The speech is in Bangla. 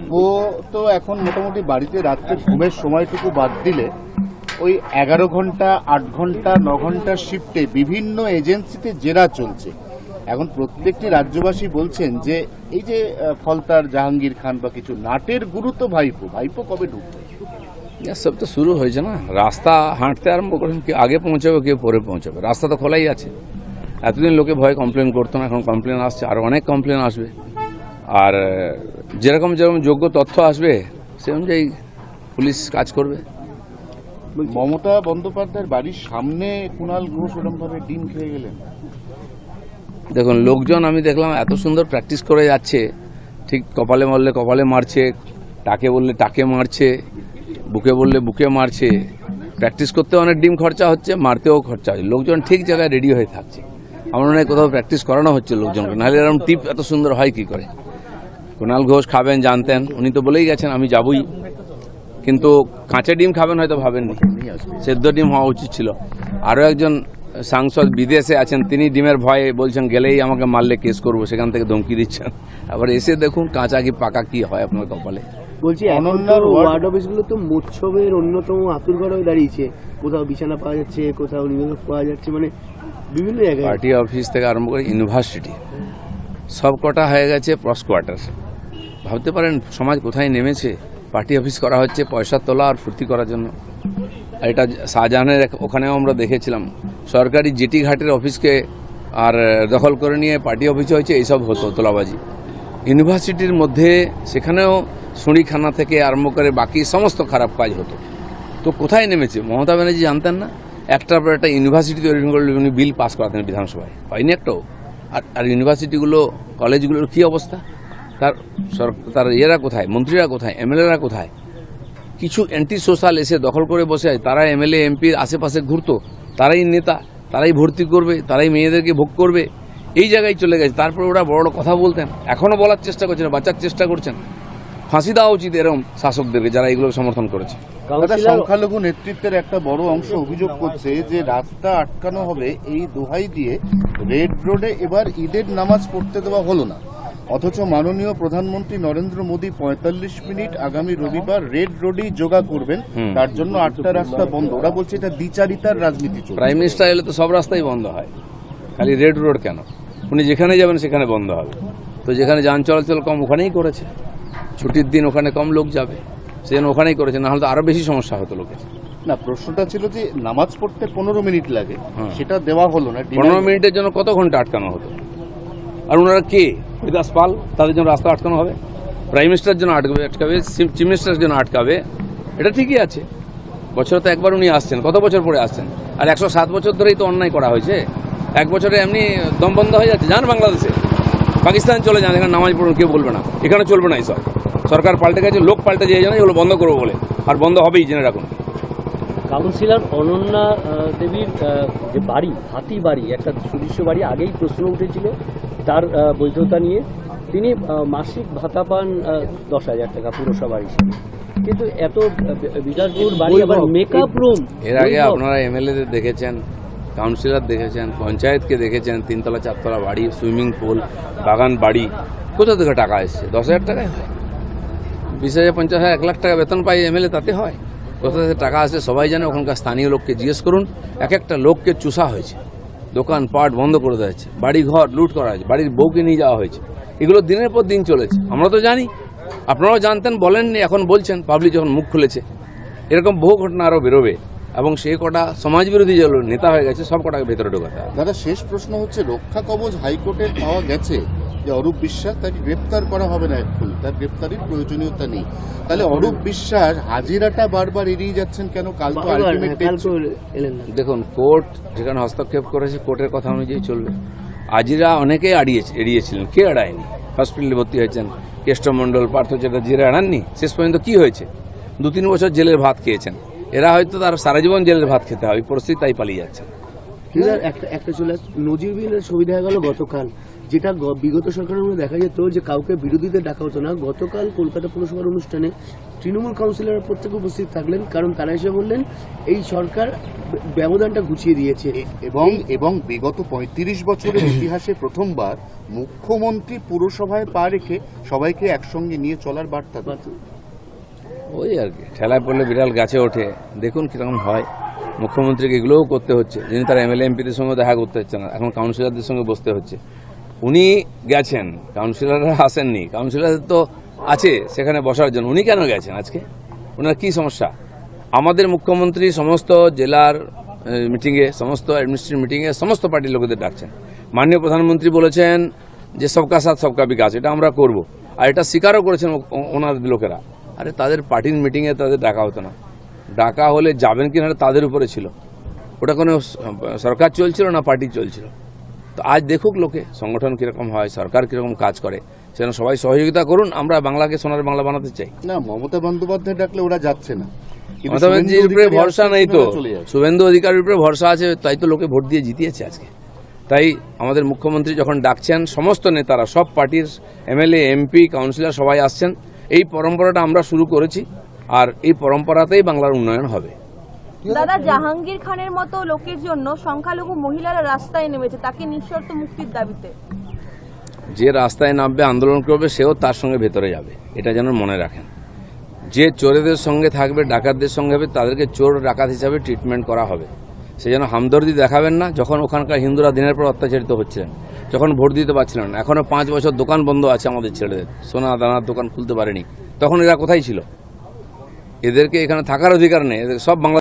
ভাইপো তো এখন মোটামুটি বাড়িতে রাত্রে ঘুমের সময়টুকু বাদ দিলে ওই 11 ঘন্টা 8 ঘন্টা 9 ঘন্টার শিফটে বিভিন্ন এজেন্সিতে জেরা চলছে। এখন প্রত্যেকটি রাজ্যবাসী বলছেন যে এই যে ফলতার জাহাঙ্গীর খান বা কিছু নাটের গুরু তো ভাইপো, ভাইপো কবে ঢুকবে? সব তো শুরু হয়েছে না, রাস্তা হাঁটতে আরম্ভ করেন, কেউ আগে পৌঁছাবে কেউ পরে পৌঁছাবে, রাস্তা তো খোলাই আছে। এতদিন লোকে ভয় কমপ্লেন করতো না, এখন কমপ্লেন আসছে, আর অনেক কমপ্লেন আসবে। আর যেরকম যেরকম যোগ্য তথ্য আসবে সে অনুযায়ী পুলিশ কাজ করবে। মমতা বন্দ্যোপাধ্যায়ের বাড়ির সামনে কুণাল ঘোষ ওরমভাবে ডিম খেয়ে গেলেন। দেখুন, লোকজন আমি দেখলাম এত সুন্দর প্র্যাকটিস করে যাচ্ছে, ঠিক কপালে মারলে কপালে মারছে, টাকে বললে টাকে মারছে, বুকে বললে বুকে মারছে। প্র্যাকটিস করতে অনেক ডিম খরচা হচ্ছে, মারতেও খরচা হচ্ছে। লোকজন ঠিক জায়গায় রেডি হয়ে থাকছে। আমার মনে হয় কোথাও প্র্যাকটিস করানো হচ্ছে লোকজনকে, নাহলে এরকম টিপ এত সুন্দর হয় কি করে? কুণাল ঘোষ খাবেন জানতেন, উনি তো বলেই গেছেন আমি যাবই, কিন্তু কাঁচা ডিম খাবেন হয়তো ভাবেননি, সেদ্ধ ডিম হওয়া উচিত ছিল। আরও একজন সাংসদ বিদেশে আছেন, তিনি ডিমের ভয়ে বলছেন গেলেই আমাকে মারলে কেস করবো, সেখান থেকে ধমকি দিচ্ছেন। আবার এসে দেখুন কাঁচা কি পাকা কি হয় আপনার কপালে। বলছি অনন্যার ওয়ার্ড অফিসগুলো তো মোৎসবের অন্যতম আতুরঘর হয়ে দাঁড়িয়েছে, কোথাও বিছানা পাওয়া যাচ্ছে, কোথাও নিবেদক পাওয়া যাচ্ছে, মানে বিভিন্ন জায়গায়। পার্টি অফিস থেকে আরম্ভ করে ইউনিভার্সিটি সব কটা হয়ে গেছে প্রস কোয়ার্টার। ভাবতে পারেন সমাজ কোথায় নেমেছে। পার্টি অফিস করা হচ্ছে পয়সা তোলা আর ফুর্তি করার জন্য। আর এটা শাহজাহানের ওখানেও আমরা দেখেছিলাম, সরকারি জেটি ঘাটের অফিসকে আর দখল করে নিয়ে পার্টি অফিস হয়েছে, এইসব হতো তোলাবাজি। ইউনিভার্সিটির মধ্যে সেখানেও সুঁড়িখানা থেকে আরম্ভ করে বাকি সমস্ত খারাপ কাজ হতো। তো কোথায় নেমেছে? মমতা ব্যানার্জি জানতেন না? একটার পর একটা ইউনিভার্সিটি তৈরি করলে উনি বিল পাস করাতেন বিধানসভায়, হয়নি একটাও। আর ইউনিভার্সিটিগুলো কলেজগুলোর কী অবস্থা? তার ইয়েরা কোথায়, মন্ত্রীরা কোথায়, এমএলএরা কোথায়? কিছু অ্যান্টি সোশ্যাল এসে দখল করে বসে আছে, তারা এমএলএ এমপির আশেপাশে ঘুরতো, তারাই নেতা, তারাই ভর্তি করবে, তারাই মেয়েদেরকে ভোগ করবে, এই জায়গায় চলে গেছে। তারপরে ওরা বড় বড় কথা বলতেন, এখনও বলার চেষ্টা করছেন, বাঁচার চেষ্টা করছেন। ফাঁসি দেওয়া উচিত এরকম শাসকদেরকে যারা এগুলো সমর্থন করেছে। সংখ্যালঘু নেতৃত্বের একটা বড় অংশ অভিযোগ করছে যে রাস্তা আটকানো হবে এই দোহাই দিয়ে রেড রোডে এবার ঈদের নামাজ পড়তে দেওয়া হলো না, অথচ মাননীয় প্রধানমন্ত্রী নরেন্দ্র মোদী 45 মিনিট আগামী রবিবার রেড রোডেই যোগা করবেন, তার জন্য 8টা রাস্তা বন্ধ। ওরা বলছে এটা দ্বিচারিতার রাজনীতি চলছে। প্রাইম মিনিস্টার এলে তো সব রাস্তাই বন্ধ হয়, খালি রেড রোড কেন? উনি যেখানে যাবেন সেখানে বন্ধ হবে। তো যেখানে যান চলাচল কম ওখানেই করেছে, ছুটির দিন ওখানে কম লোক যাবে, সেজন্য ওখানেই করেছে, না হলে তো আরো বেশি সমস্যা হতো লোকের। না, প্রশ্নটা ছিল যে নামাজ পড়তে 15 মিনিট লাগে, সেটা দেওয়া হলো না। 15 মিনিটের জন্য কত ঘন্টা আটকানো হতো? আর ওনারা কে? বিকাশ পাল, তাদের জন্য রাস্তা আটকানো হবে? প্রাইম মিনিস্টারের জন্য আটকাবে, চিফ মিনিস্টারের জন্য আটকাবে? এটা ঠিকই আছে, বছরে তো একবার উনি আসছেন, কত বছর পরে আসছেন? আর 107 বছর ধরেই তো অন্যায় করা হয়েছে। এক বছরে এমনি দম বন্ধ হয়ে যাচ্ছে। যান বাংলাদেশে, পাকিস্তান চলে যান, এখানে নামাজ পড়ুন, কেউ বলবে না। এখানে চলবে না এইসব। সরকার পাল্টে গেছে, লোক পাল্টে যায়, জানে এগুলো বন্ধ করবো বলে, আর বন্ধ হবেই, জেনে রাখুন। কাউন্সিলর অনন্যা দেবীর যে বাড়ি, হাতি বাড়ি, একটা সুদৃশ্য বাড়ি, আগেই প্রশ্ন উঠেছিল তার বৈধতা নিয়ে। তিনি মাসিক ভাতা পান 10,000 টাকা পুরসভার হিসেবে, কিন্তু এত বিলাসবহুল বাড়ি, আবার মেকআপ রুম। এর আগে আপনারা এমএলএদের দেখেছেন, কাউন্সিলর দেখেছেন, পঞ্চায়েতকে দেখেছেন, 3তলা 4তলা বাড়ি, সুইমিং পুল, বাগান বাড়ি। কোথা থেকে টাকা এসছে? 10,000 টাকায় হয়? 20,000, 50,000, 1 লাখ টাকা বেতন পাই এমএলএ, তাতে হয়? কোথা থেকে টাকা আসে সবাই জানে। ওখানকার স্থানীয় লোককে জিজ্ঞেস করুন। এক একটা লোককে চুষা হয়েছে, দোকান পাট বন্ধ করে দেওয়া হয়েছে, বাড়ি ঘর লুট করা হয়েছে, বাড়ির বউকে নিয়ে যাওয়া হয়েছে। এগুলো দিনের পর দিন চলেছে, আমরা তো জানি, আপনারাও জানতেন, বলেননি, এখন বলছেন পাবলিক যখন মুখ খুলেছে। এরকম বহু ঘটনা আরও বেরোবে, এবং সেই কটা সমাজ বিরোধী যে নেতা হয়ে গেছে সব কটাকে ভেতরে ঢোকাতে হবে। দাদা, শেষ প্রশ্ন হচ্ছে, রক্ষা কবচ হাইকোর্টের পাওয়া গেছে যে অরূপ বিশ্বাস, তাকে গ্রেপ্তার করা হবে না, এখন তার গ্রেপ্তারের প্রয়োজনীয়তা নেই। তাহলে অরূপ বিশ্বাস হাজিরাটা বারবার এড়িয়ে যাচ্ছেন কেন? কাল তো আলটিমেট ডেট। দেখুন, কোর্ট যেখানে হস্তক্ষেপ করেছে কোর্টের কথা অনুযায়ী চলবে। হাজিরা অনেকেই এড়িয়েছিলেন, কে এড়ায়নি? হসপিটালে ভর্তি হয়েছেন কেষ্টমণ্ডল, পার্থ চ্যাটার্জিরা এড়াননি। শেষ পর্যন্ত কি হয়েছে? 2-3 বছর জেলের ভাত খেয়েছেন। এরা হয়তো তার সারা জীবন জেলের ভাত খেতে হবে, পরিস্থিতি তাই পালিয়ে যাচ্ছে। একটা চলে নজিরবিহীনের সুবিধা হয়ে গেল গতকাল যেটা বিগত সরকারের মধ্যে দেখা যেত যে কাউকে বিরোধীদের ডাকা হতো না, গতকাল কলকাতা পুরসভার অনুষ্ঠানে তৃণমূল কাউন্সিলররা প্রত্যেকে উপস্থিত থাকলেন, কারণ তারা এসে বললেন এই সরকার ব্যবধানটা ঘুচিয়ে দিয়েছে। এবং বিগত 35 বছরের ইতিহাসে প্রথমবার মুখ্যমন্ত্রী পুরসভায় পা রেখে সবাইকে একসঙ্গে নিয়ে চলার বার্তা দেন। ওই আর কি, ঠেলায় পড়লে বিড়াল গাছে ওঠে, দেখুন কিরকম হয়। মুখ্যমন্ত্রীকে এগুলোও করতে হচ্ছে, যিনি তার এমএলএ এমপিদের সঙ্গে দেখা করতে হচ্ছে না, এখন কাউন্সিলরদের সঙ্গে বসতে হচ্ছে। উনি গেছেন, কাউন্সিলররা আসেননি, কাউন্সিলরদের তো আছে সেখানে বসার জন্য, উনি কেন গেছেন আজকে? ওনার কি সমস্যা? আমাদের মুখ্যমন্ত্রী সমস্ত জেলার মিটিংয়ে, সমস্ত অ্যাডমিনিস্ট্রেটিভ মিটিংয়ে সমস্ত পার্টির লোকেদের ডাকছেন। মাননীয় প্রধানমন্ত্রী বলেছেন যে সবকা সাথ সবকা বিকাশ, এটা আমরা করব, আর এটা স্বীকারও করেছেন ওনার লোকেরা। আরে তাদের পার্টির মিটিংয়ে তাদের ডাকা হতো না, ডাকা হলে যাবেন কিনা তাদের উপরে ছিল, ওটা কোনো সরকার চলছিল না পার্টি চলছিল। তো আজ দেখুক লোকে সংগঠন কিরকম হয়, সরকার কিরকম কাজ করে, সেজন্য সবাই সহযোগিতা করুন। আমরা বাংলাকে সোনার বাংলা বানাতে চাই। না, মমতা বন্দ্যোপাধ্যায় ডাকলে ওরা যাচ্ছে না, কিন্তু মমতা ব্যানার্জির উপরে শুভেন্দু ভরসা নেই তো, অধিকারী চলে যাচ্ছে। শুভেন্দু অধিকারীর উপরে ভরসা আছে, তাই তো লোকে ভোট দিয়ে জিতিয়েছে আজকে। তাই আমাদের মুখ্যমন্ত্রী যখন ডাকছেন, সমস্ত নেতারা, সব পার্টির এমএলএ এমপি কাউন্সিলর সবাই আসছেন। এই পরম্পরাটা আমরা শুরু করেছি, আর এই পরম্পরাতেই বাংলার উন্নয়ন হবে। দাদা, জাহাঙ্গীর খানের মতো লোকের জন্য সংখ্যালঘু মহিলারা রাস্তায় নেমেছে তাকে নিঃশর্ত মুক্তির দাবিতে। যে রাস্তায় নামবে, আন্দোলন করবে, সেও তার সঙ্গে ভেতরে যাবে, এটা যেন মনে রাখেন। যে চোরেদের সঙ্গে থাকবে, ডাকাতদের সঙ্গে হবে, তাদেরকে চোর ডাকাত হিসাবে ট্রিটমেন্ট করা হবে। সে যেন হামদর্দি দেখাবেন না। যখন ওখানকার হিন্দুরা দিনের পর অত্যাচারিত হচ্ছিলেন, যখন ভোট দিতে পারছিলেন না, এখনো 5 বছর দোকান বন্ধ আছে আমাদের ছেলেদের, সোনা দানার দোকান খুলতে পারেনি, তখন এরা কোথায় ছিল? এদেরকে এখানে থাকার অধিকার নেই, এদের সব বাংলা